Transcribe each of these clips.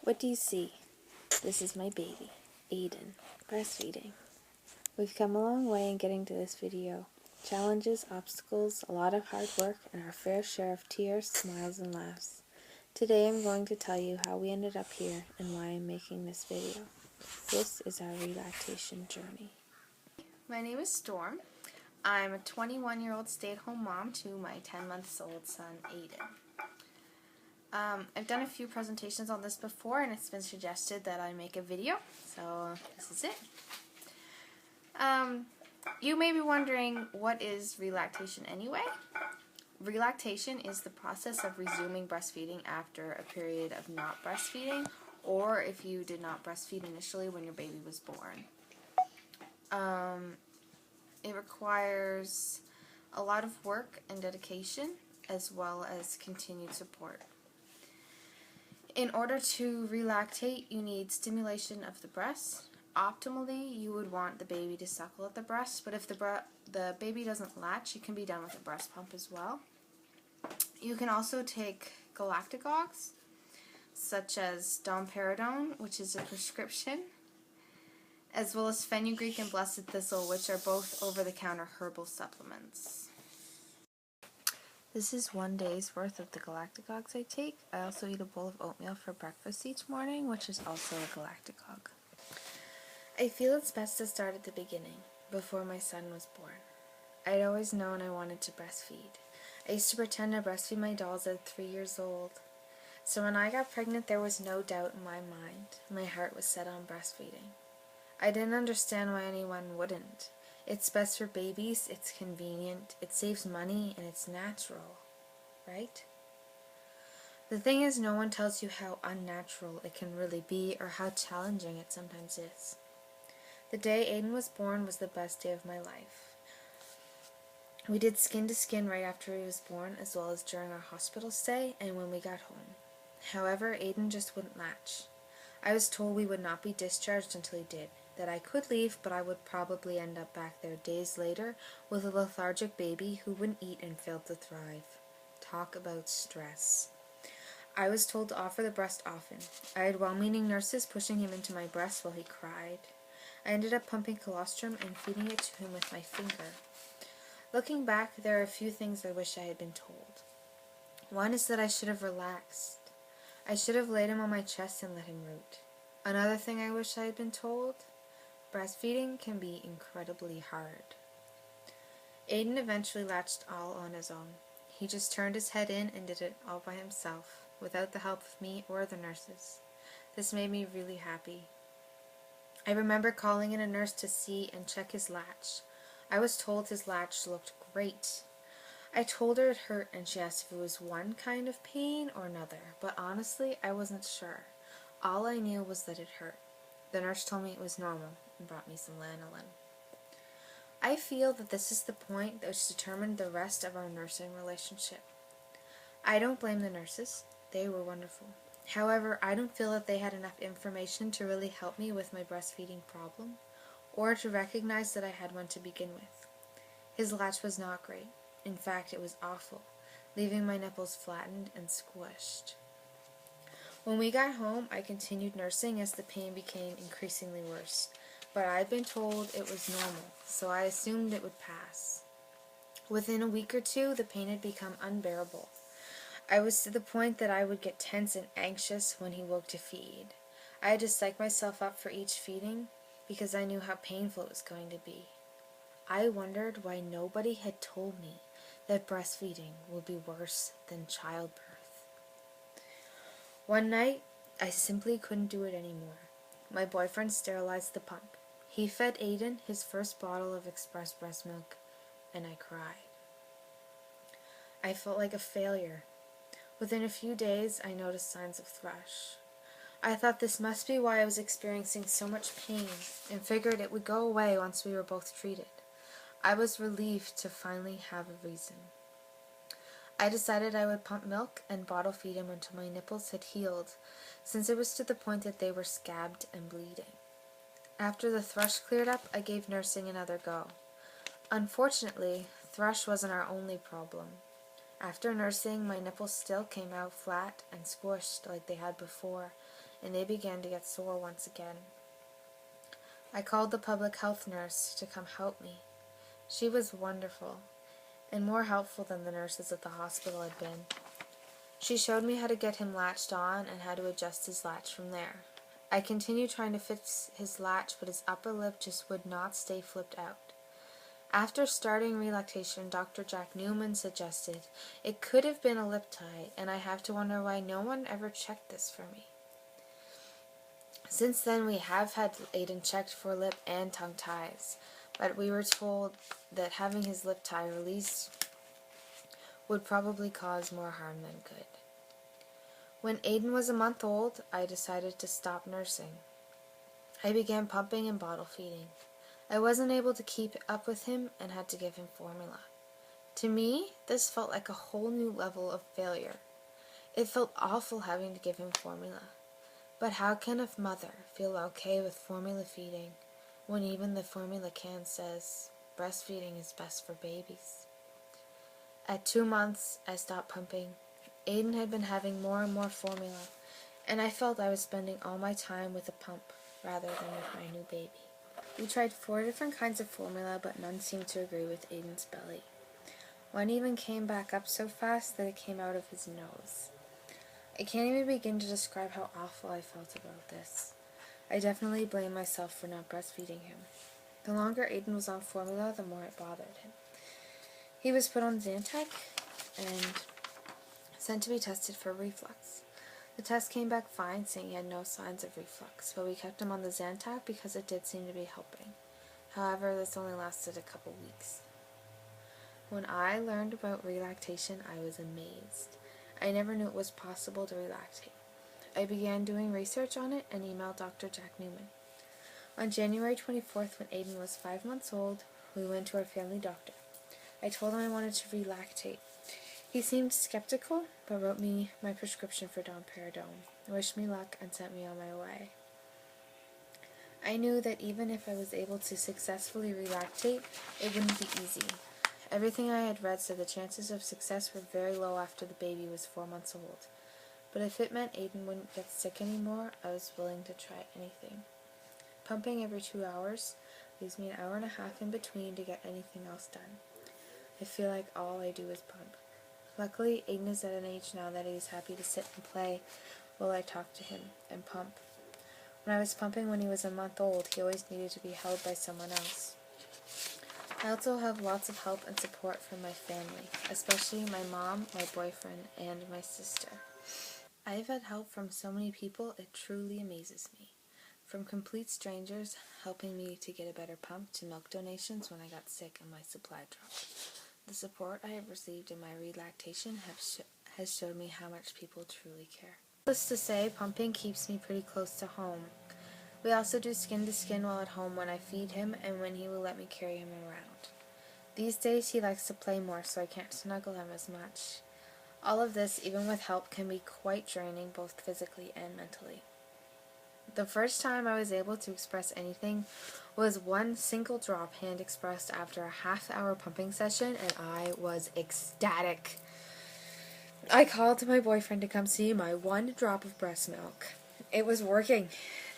What do you see? This is my baby, Aiden, breastfeeding. We've come a long way in getting to this video. Challenges, obstacles, a lot of hard work, and our fair share of tears, smiles, and laughs. Today I'm going to tell you how we ended up here and why I'm making this video. This is our relactation journey. My name is Storm. I'm a 21-year-old stay-at-home mom to my 10-month-old son, Aiden. I've done a few presentations on this before, and it's been suggested that I make a video, so this is it. You may be wondering, what is relactation anyway? Relactation is the process of resuming breastfeeding after a period of not breastfeeding, or if you did not breastfeed initially when your baby was born. It requires a lot of work and dedication, as well as continued support. In order to relactate, you need stimulation of the breast. Optimally, you would want the baby to suckle at the breast, but if the baby doesn't latch, it can be done with a breast pump as well. You can also take galactagogues, such as domperidone, which is a prescription, as well as fenugreek and blessed thistle, which are both over-the-counter herbal supplements. This is 1 day's worth of the galactagogues I take. I also eat a bowl of oatmeal for breakfast each morning, which is also a galactagogue. I feel it's best to start at the beginning, before my son was born. I'd always known I wanted to breastfeed. I used to pretend to breastfeed my dolls at 3 years old. So when I got pregnant, there was no doubt in my mind. My heart was set on breastfeeding. I didn't understand why anyone wouldn't. It's best for babies, it's convenient, it saves money, and it's natural, right? The thing is, no one tells you how unnatural it can really be or how challenging it sometimes is. The day Aiden was born was the best day of my life. We did skin to skin right after he was born, as well as during our hospital stay and when we got home. However, Aiden just wouldn't latch. I was told we would not be discharged until he did, that I could leave, but I would probably end up back there days later with a lethargic baby who wouldn't eat and failed to thrive. Talk about stress. I was told to offer the breast often. I had well-meaning nurses pushing him into my breast while he cried. I ended up pumping colostrum and feeding it to him with my finger. Looking back, there are a few things I wish I had been told. One is that I should have relaxed. I should have laid him on my chest and let him root. Another thing I wish I had been told: breastfeeding can be incredibly hard. Aiden eventually latched all on his own. He just turned his head in and did it all by himself, without the help of me or the nurses. This made me really happy. I remember calling in a nurse to see and check his latch. I was told his latch looked great. I told her it hurt, and she asked if it was one kind of pain or another, but honestly, I wasn't sure. All I knew was that it hurt. The nurse told me it was normal and brought me some lanolin. I feel that this is the point which determined the rest of our nursing relationship. I don't blame the nurses. They were wonderful. However, I don't feel that they had enough information to really help me with my breastfeeding problem, or to recognize that I had one to begin with. His latch was not great. In fact, it was awful, leaving my nipples flattened and squished. When we got home, I continued nursing as the pain became increasingly worse, but I'd been told it was normal, so I assumed it would pass. Within a week or two, the pain had become unbearable. I was to the point that I would get tense and anxious when he woke to feed. I had to psych myself up for each feeding because I knew how painful it was going to be. I wondered why nobody had told me that breastfeeding would be worse than childbirth. One night, I simply couldn't do it anymore. My boyfriend sterilized the pump. He fed Aiden his first bottle of express breast milk, and I cried. I felt like a failure. Within a few days, I noticed signs of thrush. I thought this must be why I was experiencing so much pain, and figured it would go away once we were both treated. I was relieved to finally have a reason. I decided I would pump milk and bottle feed him until my nipples had healed, since it was to the point that they were scabbed and bleeding. After the thrush cleared up, I gave nursing another go. Unfortunately, thrush wasn't our only problem. After nursing, my nipples still came out flat and squished like they had before, and they began to get sore once again. I called the public health nurse to come help me. She was wonderful, and more helpful than the nurses at the hospital had been. She showed me how to get him latched on and how to adjust his latch from there. I continued trying to fix his latch, but his upper lip just would not stay flipped out. After starting Relactation, Dr. Jack Newman suggested it could have been a lip tie, and I have to wonder why no one ever checked this for me. Since then, we have had Aiden checked for lip and tongue ties, but we were told that having his lip tie released would probably cause more harm than good. When Aiden was a month old, I decided to stop nursing. I began pumping and bottle feeding. I wasn't able to keep up with him and had to give him formula. To me, this felt like a whole new level of failure. It felt awful having to give him formula. But how can a mother feel okay with formula feeding when even the formula can says breastfeeding is best for babies? At 2 months, I stopped pumping. Aiden had been having more and more formula, and I felt I was spending all my time with a pump rather than with my new baby. We tried 4 different kinds of formula, but none seemed to agree with Aiden's belly. One even came back up so fast that it came out of his nose. I can't even begin to describe how awful I felt about this. I definitely blame myself for not breastfeeding him. The longer Aiden was on formula, the more it bothered him. He was put on Zantac and sent to be tested for reflux. The test came back fine, saying he had no signs of reflux, but we kept him on the Zantac because it did seem to be helping. However, this only lasted a couple weeks. When I learned about relactation, I was amazed. I never knew it was possible to relactate. I began doing research on it and emailed Dr. Jack Newman. On January 24th, when Aiden was 5 months old, we went to our family doctor. I told him I wanted to relactate. He seemed skeptical, but wrote me my prescription for domperidone, wished me luck, and sent me on my way. I knew that even if I was able to successfully relactate, it wouldn't be easy. Everything I had read said the chances of success were very low after the baby was 4 months old. But if it meant Aiden wouldn't get sick anymore, I was willing to try anything. Pumping every 2 hours leaves me an hour and a half in between to get anything else done. I feel like all I do is pump. Luckily, Aiden is at an age now that he is happy to sit and play while I talk to him and pump. When I was pumping when he was a month old, he always needed to be held by someone else. I also have lots of help and support from my family, especially my mom, my boyfriend, and my sister. I've had help from so many people, it truly amazes me. From complete strangers helping me to get a better pump to milk donations when I got sick and my supply dropped. The support I have received in my relactation has showed me how much people truly care. Needless to say, pumping keeps me pretty close to home. We also do skin to skin while at home when I feed him and when he will let me carry him around. These days he likes to play more, so I can't snuggle him as much. All of this, even with help, can be quite draining both physically and mentally. The first time I was able to express anything was one single drop hand expressed after a half-hour pumping session, and I was ecstatic. I called my boyfriend to come see my one drop of breast milk. It was working.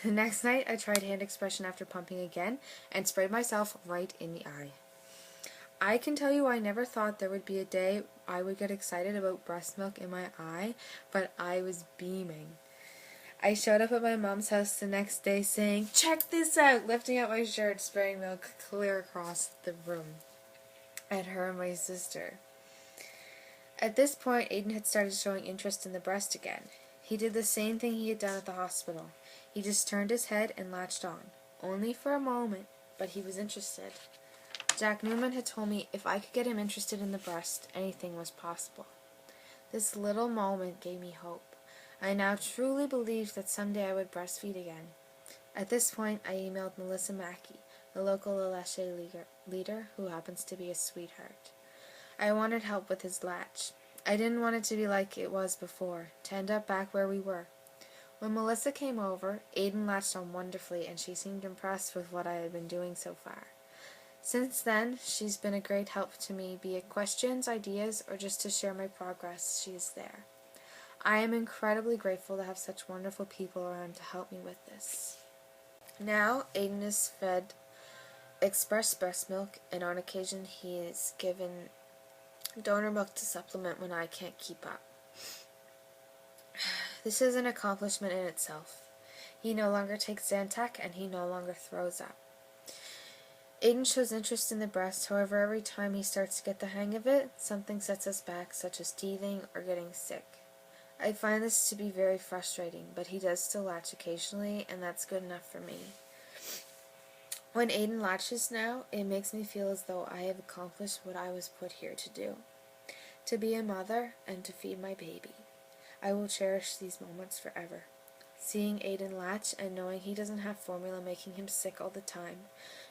The next night, I tried hand expression after pumping again and sprayed myself right in the eye. I can tell you I never thought there would be a day I would get excited about breast milk in my eye, but I was beaming. I showed up at my mom's house the next day saying, "Check this out," lifting up my shirt, spraying milk clear across the room at her and my sister. At this point, Aiden had started showing interest in the breast again. He did the same thing he had done at the hospital. He just turned his head and latched on. Only for a moment, but he was interested. Jack Newman had told me if I could get him interested in the breast, anything was possible. This little moment gave me hope. I now truly believed that someday I would breastfeed again. At this point, I emailed Melissa Mackey, the local Relactation leader, who happens to be a sweetheart. I wanted help with his latch. I didn't want it to be like it was before, to end up back where we were. When Melissa came over, Aiden latched on wonderfully, and she seemed impressed with what I had been doing so far. Since then, she's been a great help to me, be it questions, ideas, or just to share my progress. She is there. I am incredibly grateful to have such wonderful people around to help me with this. Now, Aiden is fed express breast milk, and on occasion he is given donor milk to supplement when I can't keep up. This is an accomplishment in itself. He no longer takes Zantac, and he no longer throws up. Aiden shows interest in the breast, however every time he starts to get the hang of it, something sets us back, such as teething or getting sick. I find this to be very frustrating, but he does still latch occasionally, and that's good enough for me. When Aiden latches now, it makes me feel as though I have accomplished what I was put here to do. To be a mother and to feed my baby. I will cherish these moments forever. Seeing Aiden latch and knowing he doesn't have formula making him sick all the time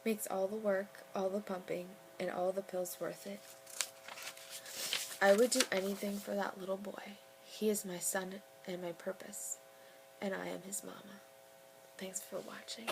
makes all the work, all the pumping, and all the pills worth it. I would do anything for that little boy. He is my son and my purpose, and I am his mama. Thanks for watching.